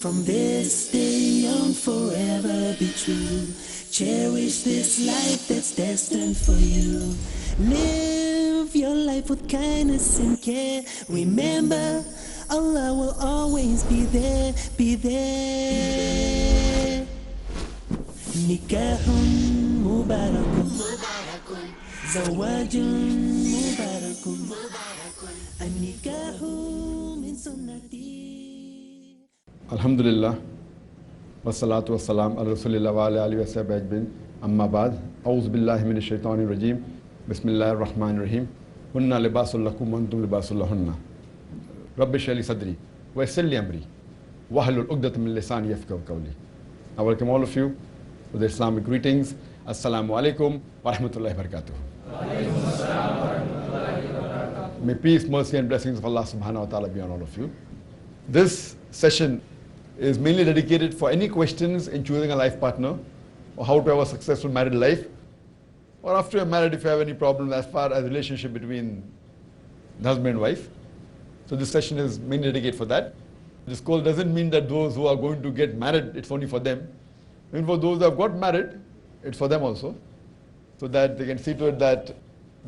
From this day on forever be true. Cherish this life that's destined for you. Live your life with kindness and care. Remember, Allah will always be there, be there. Nikahun mubarakun, zawajun mubarakun, an-nikahu min sunnati. Alhamdulillah, wassalatu wassalam ala rasulillah wa ala alihi wa sahbihi ajma'in. Amma ba'd, a'udhu billahi minash shaitanir rajim. Bismillahir rahmanir rahim. Hunna libasul lakum wa antum libasul lahunna. Rabbi shrah li sadri wa yassir li amri wahlul 'uqdatam min lisani yafqahu qawli. I welcome all of you with the Islamic greetings. Assalamu alaikum wa rahmatullahi wa barakatuh. May peace, mercy and blessings of Allah subhanahu wa ta'ala be on all of you. This session is mainly dedicated for any questions in choosing a life partner, or how to have a successful married life, or after you're married if you have any problems as far as relationship between the husband and wife. So this session is mainly dedicated for that. This course doesn't mean that those who are going to get married, it's only for them. Even for those who have got married, it's for them also, so that they can see to it that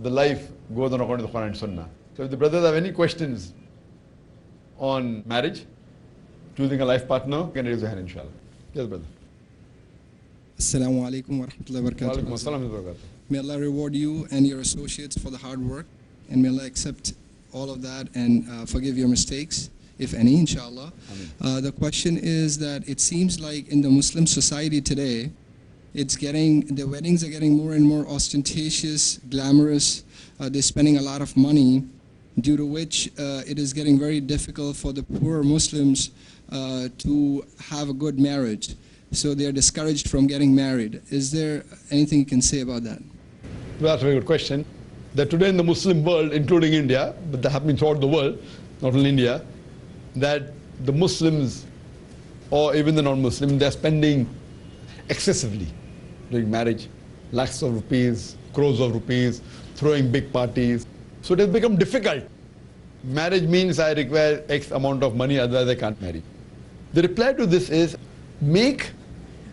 the life goes on according to the Quran and Sunnah. So if the brothers have any questions on marriage, choosing a life partner, you can raise your hand, inshallah. Yes, brother. Assalamu alaikum wa rahmatullahi wa barakatuh. Wa alaikum assalam wa barakatuh. May Allah reward you and your associates for the hard work, and may Allah accept all of that and forgive your mistakes, if any, inshallah. The question is that it seems like in the Muslim society today, the weddings are getting more and more ostentatious, glamorous. They're spending a lot of money, due to which it is getting very difficult for the poor Muslims to have a good marriage. So they are discouraged from getting married. Is there anything you can say about that? Well, that's a very good question. That today in the Muslim world, including India, but that happening throughout the world, not only India, that the Muslims or even the non-Muslims, they're spending excessively during marriage, lakhs of rupees, crores of rupees, throwing big parties. So it has become difficult. Marriage means I require X amount of money, otherwise I can't marry. The reply to this is, make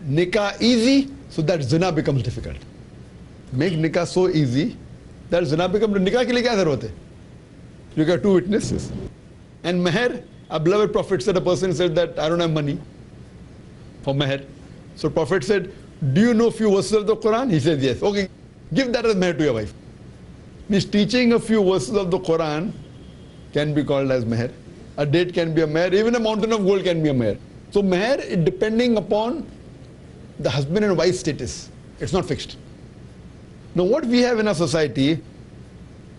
nikah easy so that zina becomes difficult. Make nikah so easy that zina becomes, nikah ke liye kya zarurat hai? You got two witnesses. And meher, a beloved Prophet said, a person said that I don't have money for meher. So Prophet said, do you know few verses of the Quran? He said yes. Okay, give that as meher to your wife. Means teaching a few verses of the Quran can be called as meher. A date can be a meher, even a mountain of gold can be a meher. So meher is depending upon the husband and wife status. It's not fixed. Now what we have in our society,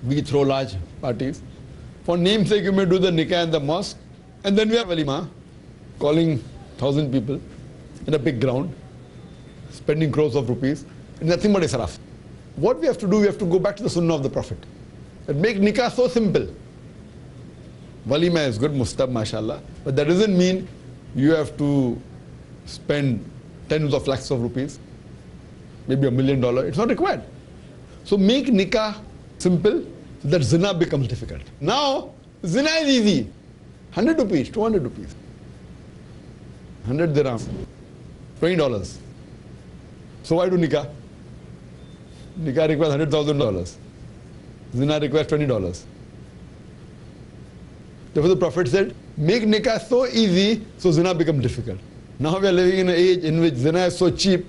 we throw large parties. For namesake you may do the nikah in the mosque, and then we have walima, calling 1,000 people in a big ground, spending crores of rupees, and nothing but israf. What we have to do, we have to go back to the sunnah of the Prophet. And make nikah so simple. Walima is good, mustab, mashallah, but that doesn't mean you have to spend tens of lakhs of rupees, maybe $1 million. It's not required. So make nikah simple so that zina becomes difficult. Now, zina is easy. 100 rupees, 200 rupees, 100 dirhams, $20. So why do nikah? Nikah requires $100,000. Zina requires $20. Therefore the Prophet said, make nikah so easy so zina becomes difficult. Now we are living in an age in which zina is so cheap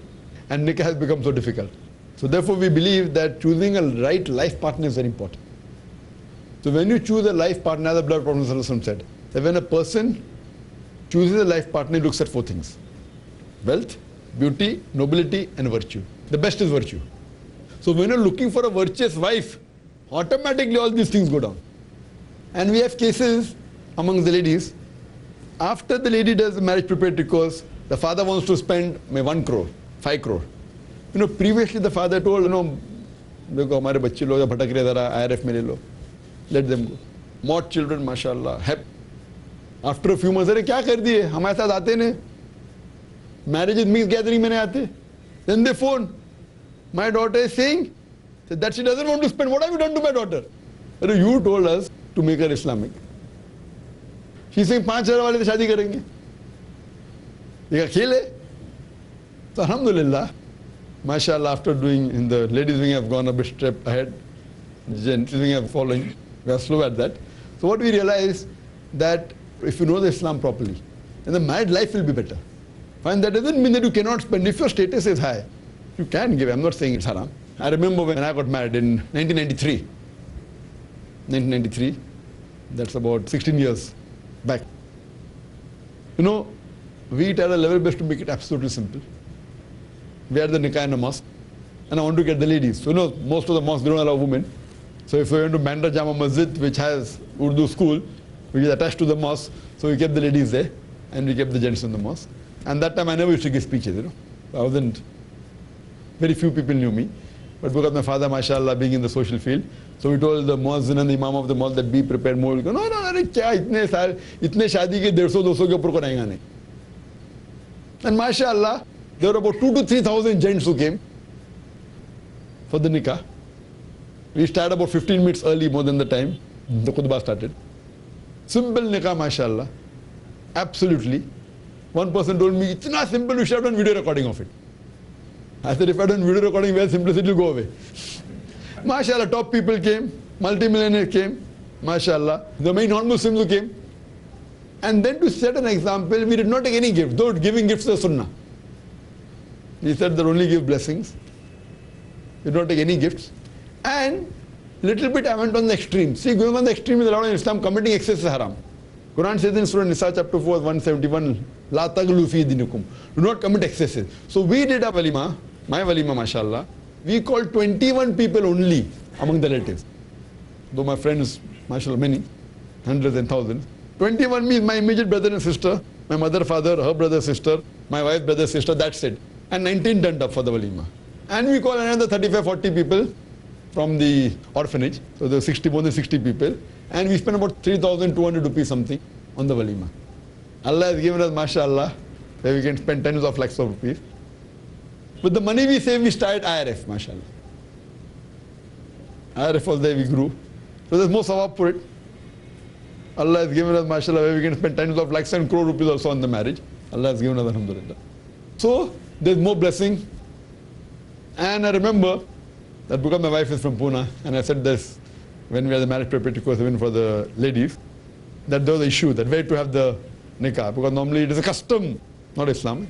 and nikah has become so difficult. So therefore we believe that choosing a right life partner is very important. So when you choose a life partner, as the beloved Prophet ﷺ said, that when a person chooses a life partner, he looks at four things: wealth, beauty, nobility and virtue. The best is virtue. So when you're looking for a virtuous wife, automatically all these things go down. And we have cases among the ladies, after the lady does the marriage preparatory course, the father wants to spend 1 crore, 5 crore. You know, previously the father told, you know, देखो हमारे बच्चे लोग भटक रहे जरा IRF में ले लो, let them go. More children, mashallah, happy. After a few months, अरे क्या कर दिए? हमारे साथ आते नहीं. Marriage is mixed gathering में नहीं आते. Then they phone. My daughter is saying that she doesn't want to spend. What have you done to my daughter? You told us to make her Islamic. She's saying 5,000 वाले से शादी करेंगे. ये खेले. So alhamdulillah, mashallah, after doing in the ladies wing have gone a bit step ahead, gents wing have following, we are slow at that. So what we realize that if you know the Islam properly, then the married life will be better. Fine, that doesn't mean that you cannot spend. If your status is high, you can give. I'm not saying it's haram. I remember when I got married in 1993. 1993, that's about 16 years back. You know, we tried our level best to make it absolutely simple. We had the nikah in a mosque, and I want to get the ladies. So, you know, most of the mosques, they don't allow women. So if we went to Bandra Jama Masjid, which has Urdu school, which is attached to the mosque, so we kept the ladies there, and we kept the gents in the mosque. And that time I never used to give speeches, you know. I wasn't, very few people knew me. But because my father, mashallah, being in the social field, so we told the muazzin and the imam of the mosque that be prepared more. No, itne shadi ke 150-200 ke upar ko rahega nahi. And mashallah, there were about 2,000 to 3,000 gents who came for the nikah. We started about 15 minutes early, more than the time the khutbah started. Simple nikah, mashallah. Absolutely. One person told me, it's not simple, you should have done video recording of it. I said, if I done video recording, well, simplicity will go away. MashaAllah, top people came, multimillionaires came, MashaAllah. The many non-Muslims who came. And then to set an example, we did not take any gift, though giving gifts is sunnah. We said that only give blessings. We did not take any gifts. And little bit I went on the extreme. See, going on the extreme is allowed in Islam, committing excess is haram. Quran says in Surah Nisa chapter 4, 171, La taghlu fi dinikum. Do not commit excesses. So we did a walima, my walima, mashallah. We called 21 people only among the relatives. Though my friends, mashallah, many, hundreds and thousands. 21 means my immediate brother and sister, my mother, father, her brother, sister, my wife's brother, sister, that's it. And 19 turned up for the walima. And we call another 35, 40 people from the orphanage. So there were more than 60 people. And we spent about 3,200 rupees something on the walima. Allah has given us, mashallah, where we can spend tens of lakhs of rupees. With the money we save, we started IRF, mashallah. IRF was there, we grew. So there's more sawab for it. Allah has given us, mashallah, where we can spend tens of lakhs and crore rupees also on the marriage. Allah has given us, alhamdulillah. So there's more blessing. And I remember that because my wife is from Pune, and I said this when we had the marriage preparatory course even for the ladies, that there was an issue that where to have the nikah, because normally it is a custom, not Islam.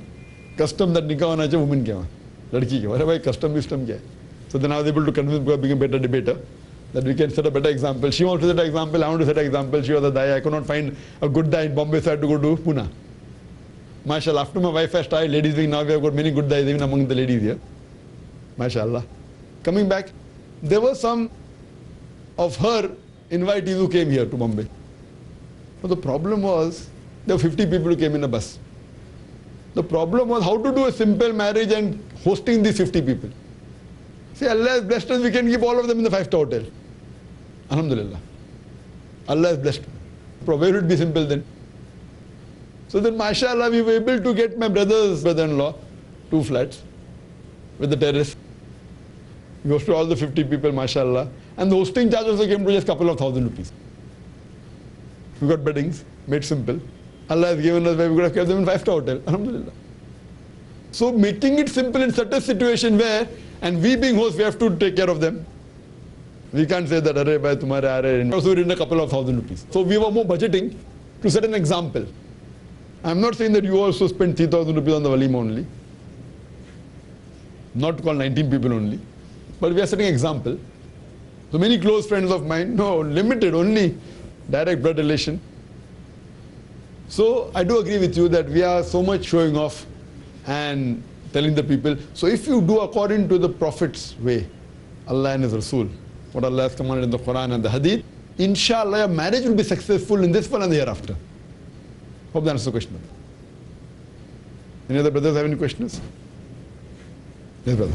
Custom that nikah hona chahiye woman ke wahan, ladki ke wahan. Bhai, custom kya hai? So then I was able to convince, because being a better debater, that we can set a better example. She wants to set an example, I want to set an example. She was a daya. I could not find a good daya in Bombay, so I had to go to Pune. MashaAllah, after my wife has started ladies wing, now we have got many good dayas even among the ladies here. MashaAllah. Coming back, there were some of her invitees who came here to Bombay. But the problem was, there were 50 people who came in a bus. The problem was how to do a simple marriage and hosting these 50 people. See, Allah has blessed us, we can keep all of them in the 5-star hotel. Alhamdulillah. Allah has blessed. Where would it be simple then? So then, mashallah, we were able to get my brother's brother-in-law 2 flats with the terrace. We hosted all the 50 people, mashallah. And the hosting charge also came to just a couple of thousand rupees. We got beddings, made simple. Allah has given us where we could have kept them in 5-star hotel. Alhamdulillah. So making it simple in such a situation where, and we being hosts, we have to take care of them. We can't say that, arey bhai, tumhare aa rahe. Also we did a couple of thousand rupees. So we were more budgeting to set an example. I'm not saying that you also spend 3,000 rupees on the walima only. Not to call 19 people only. But we are setting an example. So many close friends of mine, no, limited, only direct blood relation. So I do agree with you that we are so much showing off and telling the people. So if you do according to the Prophet's way, Allah and His Rasul, what Allah has commanded in the Quran and the Hadith, inshallah your marriage will be successful in this world and the hereafter. Hope that answers the question. Any other brothers have any questions? Yes, brother.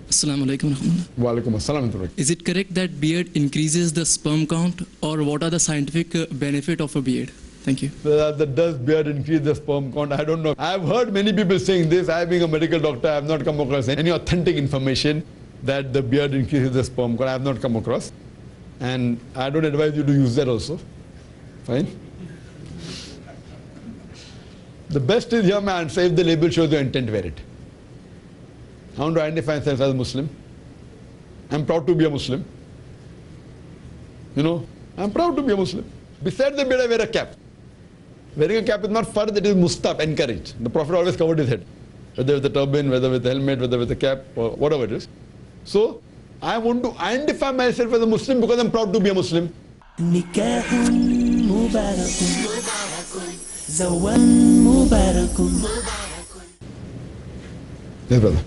Assalamu alaikum warahmatullah. Wa alaikum assalam. Is it correct that beard increases the sperm count, or what are the scientific benefit of a beard? Thank you. Does beard increase the sperm count? I don't know. I've heard many people saying this. I, being a medical doctor, I have not come across any authentic information that the beard increases the sperm count. I have not come across. And I don't advise you to use that also. Fine? The best is, here my answer, if the label shows your intent, wear it. I want to identify myself as a Muslim. I'm proud to be a Muslim. You know, I'm proud to be a Muslim. Besides the beard, I wear a cap. Wearing a cap is not fard, it is mustahab, encouraged. The Prophet always covered his head. Whether with a turban, whether with a helmet, whether with a cap, or whatever it is. So, I want to identify myself as a Muslim because I'm proud to be a Muslim. نكاح مبارك زواج مبارك. Yes, brother.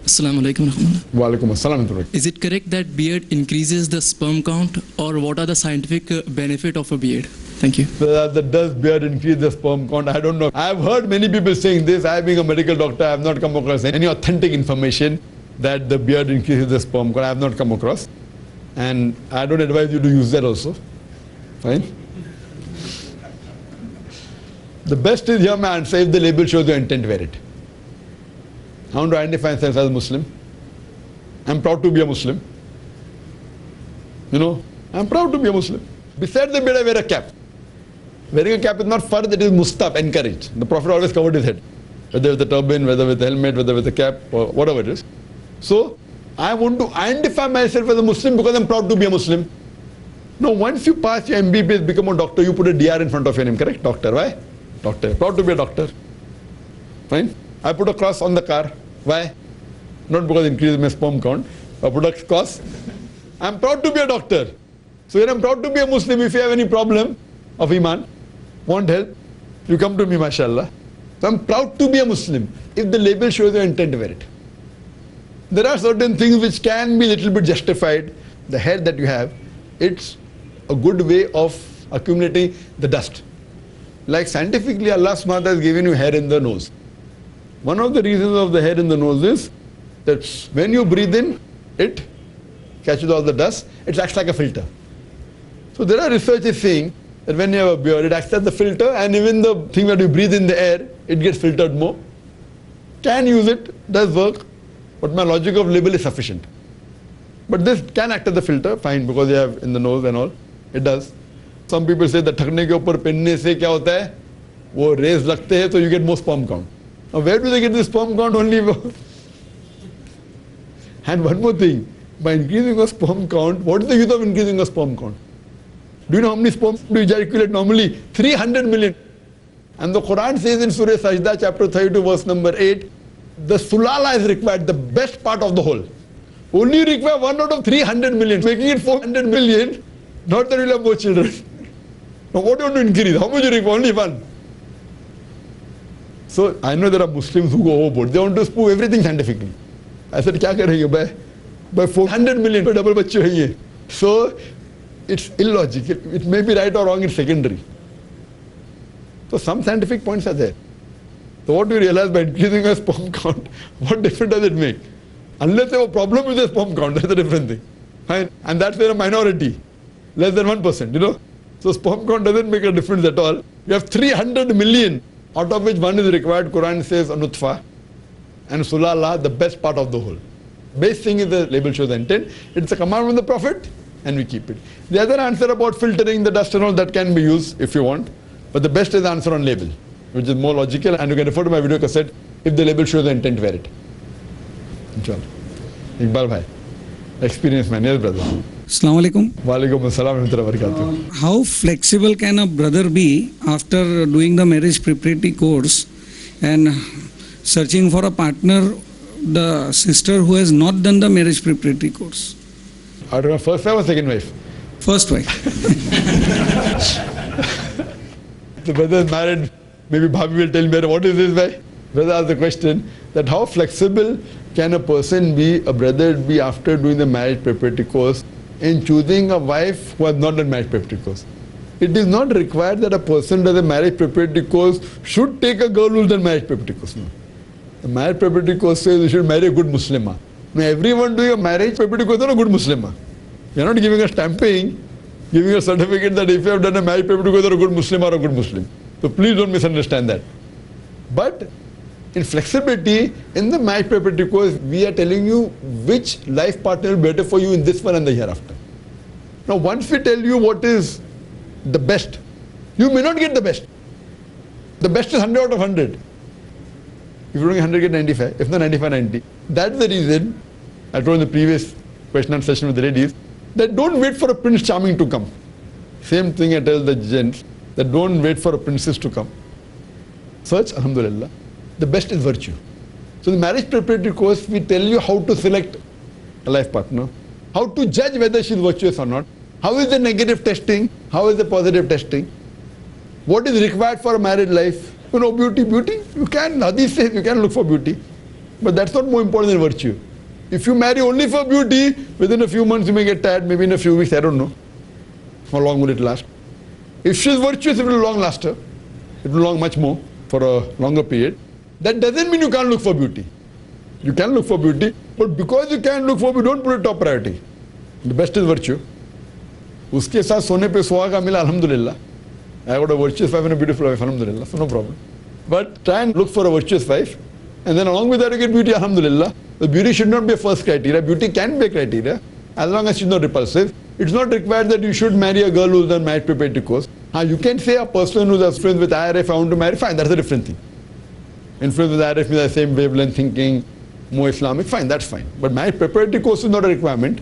Assalamu alaikum warahmatullah. Wa alaikum assalam. Is it correct that beard increases the sperm count, or what are the scientific benefit of a beard? Thank you. Does beard increase the sperm count? I don't know. I've heard many people saying this. I, being a medical doctor, I have not come across any authentic information that the beard increases the sperm count. I have not come across. And I don't advise you to use that also. Fine? The best is, here my answer, if the label shows your intent, wear it. I want to identify myself as a Muslim. I'm proud to be a Muslim. You know, I'm proud to be a Muslim. Besides the beard, I wear a cap. Wearing a cap is not fard, it is mustahab, encouraged. The Prophet always covered his head. Whether with a turban, whether with a helmet, whether with a cap, or whatever it is. So, I want to identify myself as a Muslim because I'm proud to be a Muslim. Now, once you pass your MBBS, become a doctor, you put a DR in front of your name, correct? Doctor, why? Doctor. Proud to be a doctor. Fine? I put a cross on the car. Why? Not because it increases my sperm count. I put a cross. I'm proud to be a doctor. So when I'm proud to be a Muslim, if you have any problem of Iman, want help, you come to me, mashallah. So I'm proud to be a Muslim. If the label shows your intent, wear it. There are certain things which can be a little bit justified. The hair that you have, it's a good way of accumulating the dust. Like scientifically, Allah subhanahu wa ta'ala has given you hair in the nose. One of the reasons of the hair in the nose is that when you breathe in, it catches all the dust. It acts like a filter. So there are researchers saying that when you have a beard, it acts as the filter, and even the thing that you breathe in the air, it gets filtered more. Can use it, does work, but my logic of label is sufficient. But this can act as the filter, fine, because you have in the nose and all, it does. Some people say that थकने के ऊपर पहनने से क्या होता है, वो rays लगते हैं, so you get more sperm count. Now where do they get this sperm count? Only. And one more thing, by increasing a sperm count, what is the use of increasing a sperm count? Do you know how many sperms do you ejaculate normally? 300 million. And the Quran says in Surah Sajda, chapter 32, verse number 8, the sulala is required, the best part of the whole. Only you require 1 out of 300 million, making it 400 million, not that you'll have more children. Now what do you want to increase? How much you require? Only 1. So I know there are Muslims who go overboard. They want to prove everything scientifically. I said, क्या करेंगे by 400 million पे double बच्चे होंगे. So it's illogical. It may be right or wrong, it's secondary. So some scientific points are there. So what do you realize by increasing a sperm count? What difference does it make? Unless you have a problem with the sperm count, that's a different thing. Fine. And that's a minority. Less than 1%, you know. So sperm count doesn't make a difference at all. You have 300 million, out of which 1 is required. Quran says anutfa. And sulala, the best part of the whole. Base thing is the label shows the intent. It's a command from the Prophet, and we keep it. The other answer about filtering the dust and all, that can be used if you want. But the best is the answer on label, which is more logical, and you can refer to my video cassette. If the label shows the intent, wear it. Inshallah. Iqbal bhai, experienced man, yes brother. Assalamu alaikum. Wa alaikum assalam wa rahmatullahi wa barakatuh. How flexible can a brother be after doing the marriage preparatory course and searching for a partner, the sister who has not done the marriage preparatory course? I don't know, first wife or second wife? First wife. The brother is married, maybe Bhabhi will tell me, what is this way? Brother asked the question that how flexible can a person be, a brother be after doing the marriage preparatory course in choosing a wife who has not done marriage preparatory course? It is not required that a person does a marriage preparatory course should take a girl who has done marriage preparatory course. No. The marriage preparatory course says you should marry a good Muslimah. Now everyone doing a marriage preparatory course is not a good Muslimah. You are not giving a stamping, giving a certificate that if you have done a marriage preparatory course, you are a good Muslim or a good Muslim. So please don't misunderstand that. But in flexibility, in the marriage preparatory course, we are telling you which life partner will be better for you in this one and the hereafter. Now once we tell you what is the best, you may not get the best. The best is 100 out of 100. If you're doing 100, get 95. If not 95, 90. That's the reason, I told in the previous question and session with the ladies, that don't wait for a Prince Charming to come. Same thing I tell the gents, that don't wait for a princess to come. Search, alhamdulillah. The best is virtue. So in the marriage preparatory course, we tell you how to select a life partner, how to judge whether she is virtuous or not, how is the negative testing, how is the positive testing, what is required for a married life. You know, beauty, you can, Hadith says you can look for beauty, but that's not more important than virtue. If you marry only for beauty, within a few months you may get tired, maybe in a few weeks, I don't know. How long will it last? If she is virtuous, it will long last her. It will long much more for a longer period. That doesn't mean you can't look for beauty. You can look for beauty, but because you can't look for beauty, don't put it top priority. The best is virtue. Uske saath sone pe suhaga mila, alhamdulillah. I got a virtuous wife and a beautiful wife, alhamdulillah, so no problem. But try and look for a virtuous wife, and then along with that you get beauty, alhamdulillah. The beauty should not be a first criteria. Beauty can be a criteria, as long as she's not repulsive. It's not required that you should marry a girl who's done marriage preparatory course. You can say a person who's friends with IRF, I want to marry, fine, that's a different thing. Influence with IRF means the same wavelength thinking, more Islamic, fine, that's fine. But marriage preparatory course is not a requirement,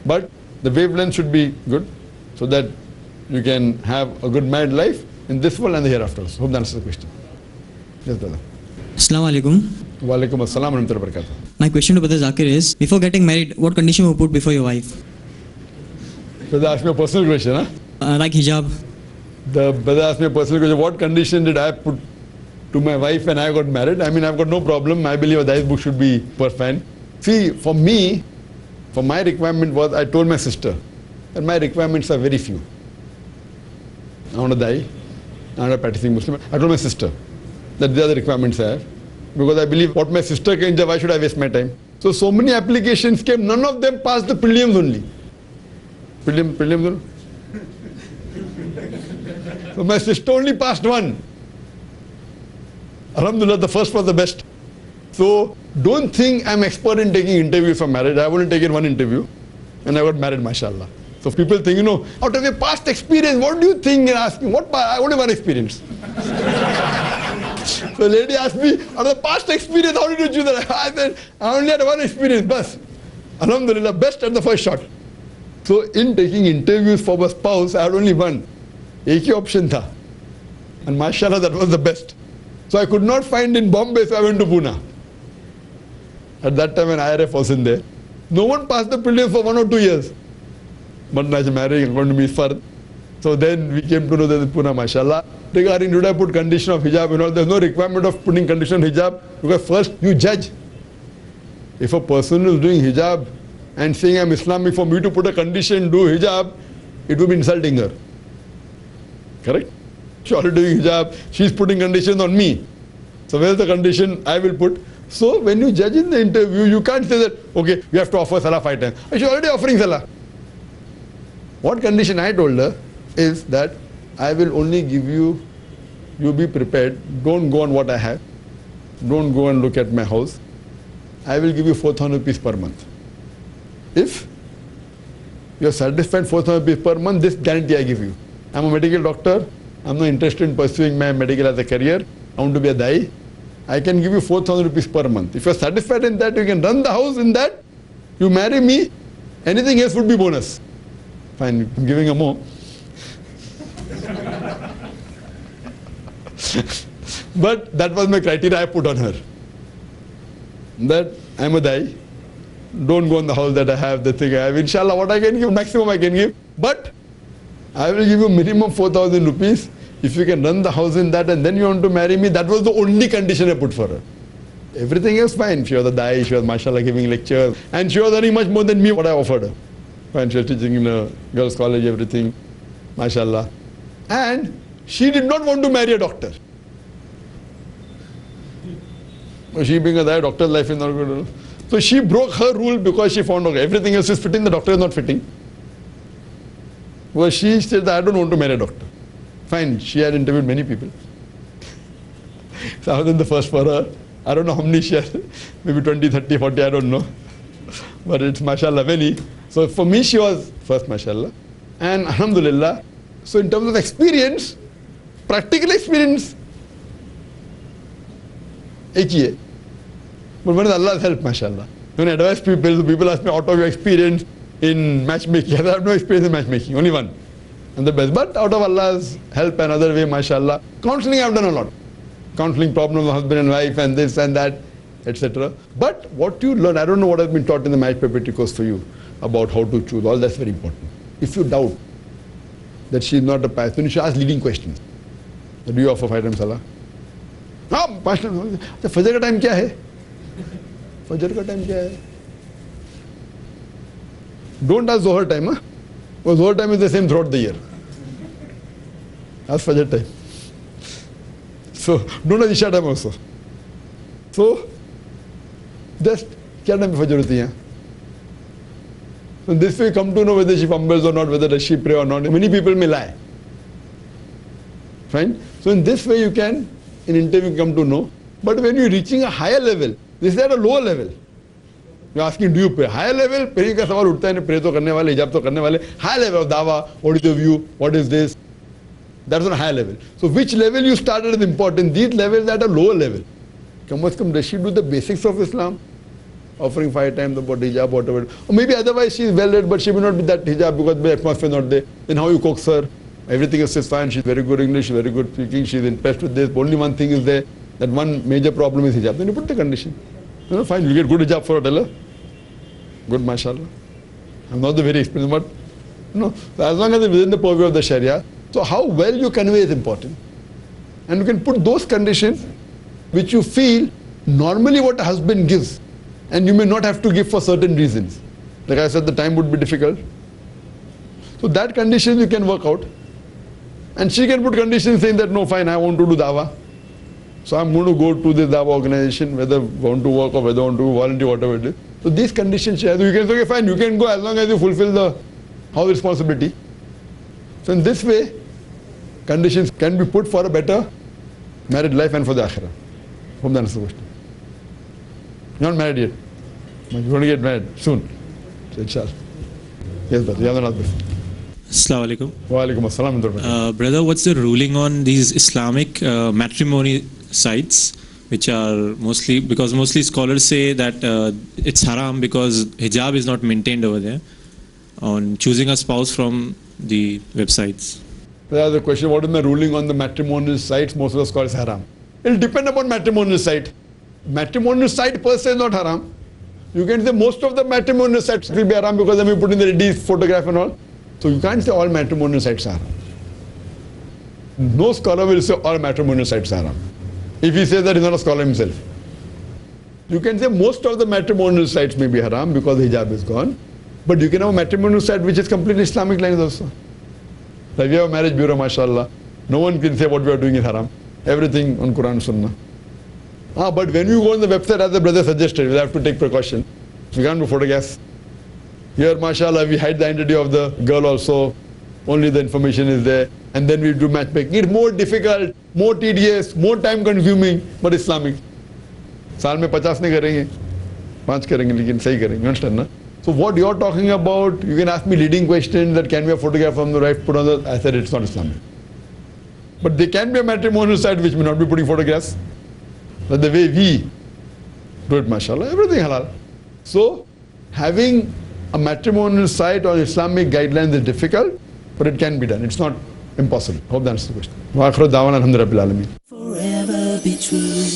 but the wavelength should be good, so that you can have a good married life in this world and the hereafter. Hope that answers the question. Yes, brother. Assalamu alaikum. Wa alaikum assalam wa rahmatullahi wa barakatuh. My question to Brother Zakir is, before getting married, what condition would you put before your wife? Brother asked me a personal question, huh? Like hijab. The brother asked me a personal question, what condition did I put to my wife when I got married? I mean, I've got no problem. I believe a Dai's book should be perfect. See, for me, for my requirement was, I told my sister that my requirements are very few. I want to die. I want a practicing Muslim. I told my sister that these are the requirements I have. Because I believe what my sister can do, why should I waste my time? So many applications came, none of them passed the prelims only. Prelims only. So my sister only passed one. Alhamdulillah, the first was the best. So don't think I'm expert in taking interviews for marriage. I've only taken one interview and I got married, mashallah. So people think, you know, out of your past experience, what do you think? And asking, I only one experience. So a lady asked me, out of the past experience, how did you choose that? I said, I only had one experience, bas. Alhamdulillah, best at the first shot. So in taking interviews for my spouse, I had only one. Ek hi option tha. And mashallah, that was the best. So I could not find in Bombay, so I went to Pune. At that time when IRF was in there, no one passed the prelims for 1 or 2 years. But I was marrying, going to meet Fard. So then we came to know that in Pune, mashallah. Regarding should I put condition of hijab and all, there's no requirement of putting condition of hijab, because first you judge. If a person is doing hijab and saying I'm Islamic, for me to put a condition, do hijab, it would be insulting her. Correct? She's already doing hijab, she's putting conditions on me. So where's the condition I will put? So when you judge in the interview, you can't say that, okay, you have to offer salah 5 times. She's already offering salah. What condition I told her is that I will only give you be prepared, don't go on what I have, don't go and look at my house. I will give you 4,000 rupees per month. If you are satisfied 4,000 rupees per month, this guarantee I give you. I'm a medical doctor, I'm not interested in pursuing my medical as a career, I want to be a Dai. I can give you 4,000 rupees per month. If you are satisfied in that, you can run the house in that, you marry me, anything else would be bonus. Fine, I'm giving her more. But that was my criteria I put on her. That I'm a Dai, don't go in the house that I have, the thing I have. Inshallah, what I can give, maximum I can give. But I will give you minimum 4,000 rupees. If you can run the house in that and then you want to marry me, that was the only condition I put for her. Everything else fine. She was a Dai, she was mashallah giving lectures. And she was earning much more than me what I offered her. Fine, she was teaching in a girls' college, everything. Mashallah. And she did not want to marry a doctor. She being a Dai, doctor's life is not good. So she broke her rule because she found okay, everything else is fitting, the doctor is not fitting. Well, she said that I don't want to marry a doctor. Fine, she had interviewed many people. So I was in the first for her. I don't know how many she had, maybe 20, 30, 40, I don't know. But it's mashallah many. So for me she was first, mashallah. And alhamdulillah, so in terms of experience, practical experience, एक ही है. But when is Allah's help, mashallah. When I advise people, people ask me, out of your experience in matchmaking, I have no experience in matchmaking, only one. And the best. But out of Allah's help and other way, mashallah, counseling I have done a lot. Counseling problems of husband and wife and this and that, etc. But what you learn, I don't know what has been taught in the marriage preparatory course for you about how to choose, all that's very important. If you doubt that she is not a pious, then you should ask leading questions. Do you offer 5 times salah? हाँ, 5 times. फजर का time क्या है? फजर का time क्या है? Don't ask Zohar time, huh? Because Zohar time is the same throughout the year. Ask Fajr time. So, don't ask Isha time also. So, just, क्या time पे फजर होती है? So this way you come to know whether she fumbles or not, whether does she pray or not. Many people may lie. Fine? So in this way you can, in interview, come to know. But when you're reaching a higher level, this is at a lower level. You're asking, do you pray? Higher level, praying का सवाल उठता है, pray तो करने वाले, hijab तो करने वाले. Higher level of dawa, what is your view? What is this? That's on a higher level. So which level you started is important. These levels are at a lower level. Come as come, does she do the basics of Islam? Offering 5 times about hijab, whatever. Or maybe otherwise she is well read, but she may not be that hijab because the atmosphere is not there. Then how you coax her? Everything is fine, she's very good English, very good speaking, she's impressed with this. Only one thing is there, that one major problem is hijab. Then you put the condition. You know, fine, you get good hijab for a dollar. Good, mashallah. I'm not the very expensive, but no. So as long as it's within the purview of the Sharia. So how well you convey is important. And you can put those conditions which you feel normally what a husband gives. And you may not have to give for certain reasons. Like I said, the time would be difficult. So that condition you can work out. And she can put conditions saying that, no, fine, I want to do dawa. So I'm going to go to this dawa organization, whether I want to work or whether I want to volunteer, whatever it is. So these conditions she has. You can say, okay, fine, you can go as long as you fulfill the house responsibility. So in this way, conditions can be put for a better married life and for the akhirah. Hope that answers the question. You're not married yet. You're going to get married soon. So inshallah. Yes, brother. You have another question. Assalamu alaikum. Wa alaikum assalam. Brother, what's the ruling on these Islamic matrimony sites, which are mostly, because mostly scholars say that it's haram because hijab is not maintained over there, on choosing a spouse from the websites? There's a question, what is the ruling on the matrimonial sites? Most of the scholars haram. It will depend upon matrimonial site. Matrimonial site per se is not haram. You can say most of the matrimonial sites will be haram because then we put in the lady's photograph and all. So you can't say all matrimonial sites are haram. No scholar will say all matrimonial sites are haram. If he says that, he's not a scholar himself. You can say most of the matrimonial sites may be haram because hijab is gone. But you can have a matrimonial site which is completely Islamic lines also. Like we have a marriage bureau, mashallah. No one can say what we are doing is haram. Everything on Quran Sunnah. But when you go on the website, as the brother suggested, we have to take precaution. We can't do photographs. Here, mashallah, we hide the identity of the girl also. Only the information is there. And then we do matchmaking. It's more difficult, more tedious, more time consuming, but Islamic. साल में 50 नहीं करेंगे, 5 करेंगे, लेकिन सही करेंगे. You understand, na? So what you're talking about, you can ask me leading questions that can be a photograph from the right, put on the, I said it's not Islamic. But there can be a matrimonial site which may not be putting photographs. But the way we do it, mashallah, everything halal. So having a matrimonial site or Islamic guidelines is difficult, but it can be done. It's not impossible. Hope that answers the question. Wa akhiru da'wana alhamdulillahi rabbil alamin. Forever be true.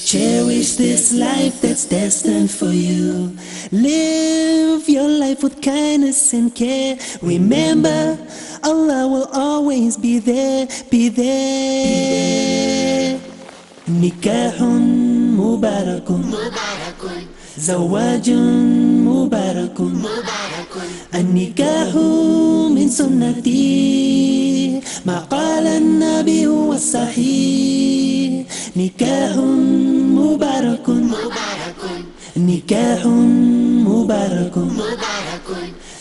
Cherish this life that's destined for you. Live your life with kindness and care. Remember, Allah will always be there, be there. Nikahun mubarakun, zawajun mubarakun, an-nikahu min sunnati, ma qala an-nabi huwa sahih. Nikahun mubarakun, nikahun mubarakun,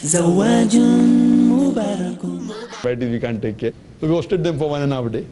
zawajun mubarakun. We can't take care. So we hosted them for 1.5 days.